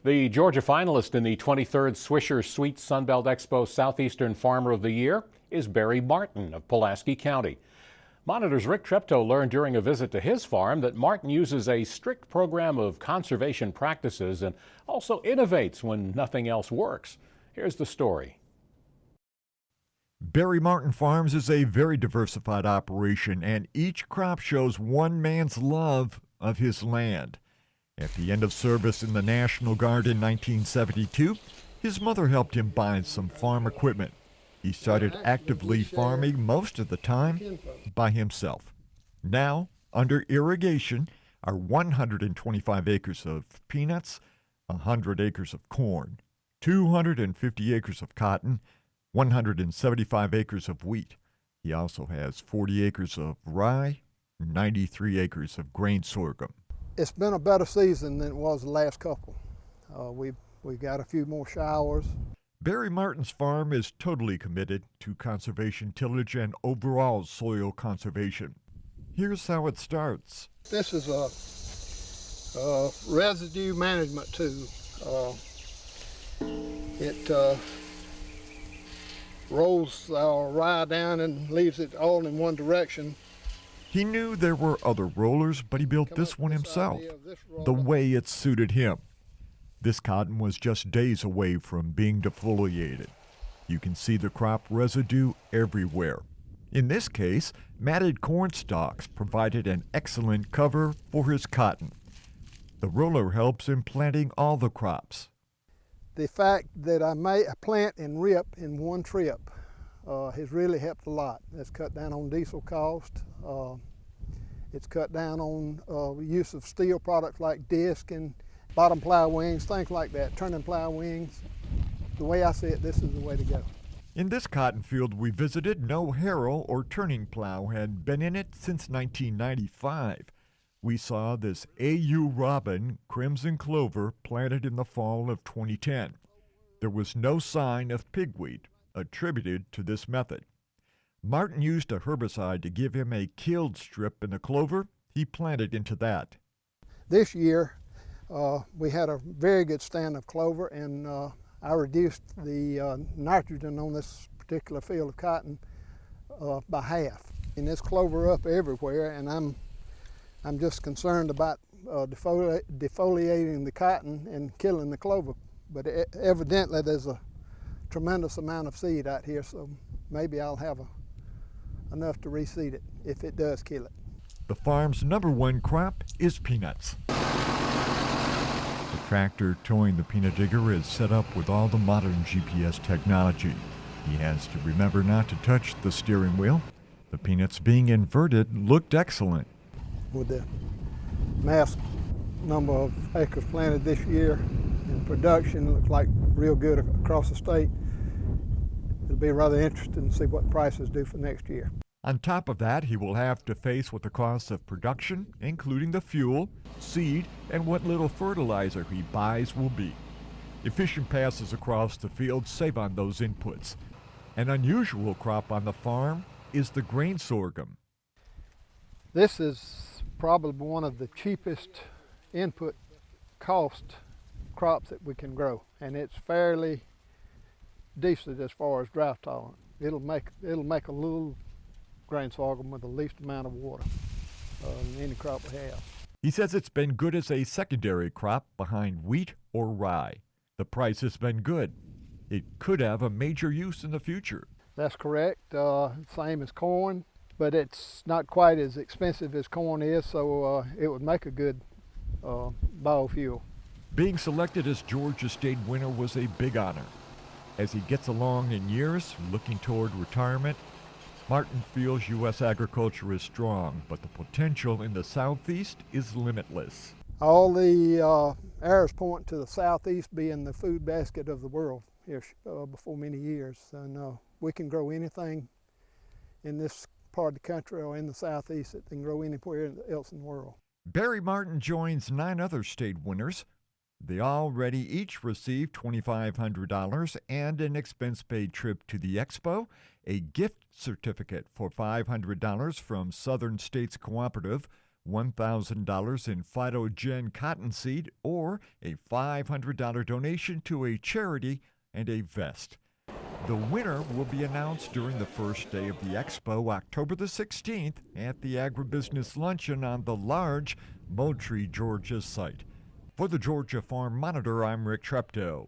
The Georgia finalist in the 23rd Swisher Sweets Sunbelt Expo Southeastern Farmer of the Year is Barry Martin of Pulaski County. Monitor's Rick Treptow learned during a visit to his farm that Martin uses a strict program of conservation practices and also innovates when nothing else works. Here's the story. Barry Martin Farms is a very diversified operation, and each crop shows one man's love of his land. At the end of service in the National Guard in 1972, his mother helped him buy some farm equipment. He started actively farming most of the time by himself. Now, under irrigation, are 125 acres of peanuts, 100 acres of corn, 250 acres of cotton, 175 acres of wheat. He also has 40 acres of rye, 93 acres of grain sorghum. It's been a better season than it was the last couple. We got a few more showers. Barry Martin's farm is totally committed to conservation tillage and overall soil conservation. Here's how it starts. This is a residue management tool. It rolls our rye down and leaves it all in one direction. He knew there were other rollers, but he built this one himself, the way it suited him. This cotton was just days away from being defoliated. You can see the crop residue everywhere. In this case, matted corn stalks provided an excellent cover for his cotton. The roller helps in planting all the crops. The fact that I may plant and rip in one trip has really helped a lot. It's cut down on diesel cost. It's cut down on use of steel products like disc and bottom plow wings, things like that, turning plow wings. The way I see it, this is the way to go. In this cotton field we visited, no harrow or turning plow had been in it since 1995. We saw this AU Robin crimson clover planted in the fall of 2010. There was no sign of pigweed attributed to this method. Martin used a herbicide to give him a killed strip in the clover. He planted into that. This year, we had a very good stand of clover, and I reduced the nitrogen on this particular field of cotton by half. And there's clover up everywhere, and I'm just concerned about defoliating the cotton and killing the clover. But evidently there's a tremendous amount of seed out here, so maybe I'll have enough to reseed it if it does kill it. The farm's #1 crop is peanuts. The tractor towing the peanut digger is set up with all the modern GPS technology. He has to remember not to touch the steering wheel. The peanuts being inverted looked excellent. With the mass number of acres planted this year and production looks like real good across the state, it'll be rather interesting to see what prices do for next year. On top of that, he will have to face what the costs of production, including the fuel, seed, and what little fertilizer he buys will be. Efficient passes across the field save on those inputs. An unusual crop on the farm is the grain sorghum. This is probably one of the cheapest input cost crops that we can grow, and it's fairly decent as far as drought tolerant. It'll make a little grain sorghum with the least amount of water than any crop we have. He says it's been good as a secondary crop behind wheat or rye. The price has been good. It could have a major use in the future. That's correct. Same as corn, but it's not quite as expensive as corn is, so it would make a good biofuel. Being selected as Georgia State winner was a big honor. As he gets along in years, looking toward retirement, Martin feels U.S. agriculture is strong, but the potential in the Southeast is limitless. All the arrows point to the Southeast being the food basket of the world here before many years. And we can grow anything in this part of the country or in the Southeast that can grow anywhere else in the world. Barry Martin joins 9 other state winners. They already each received $2,500 and an expense-paid trip to the expo, a gift certificate for $500 from Southern States Cooperative, $1,000 in Phytogen cottonseed, or a $500 donation to a charity, and a vest. The winner will be announced during the first day of the expo, October the 16th, at the Agribusiness Luncheon on the large Moultrie, Georgia site. For the Georgia Farm Monitor, I'm Rick Treptow.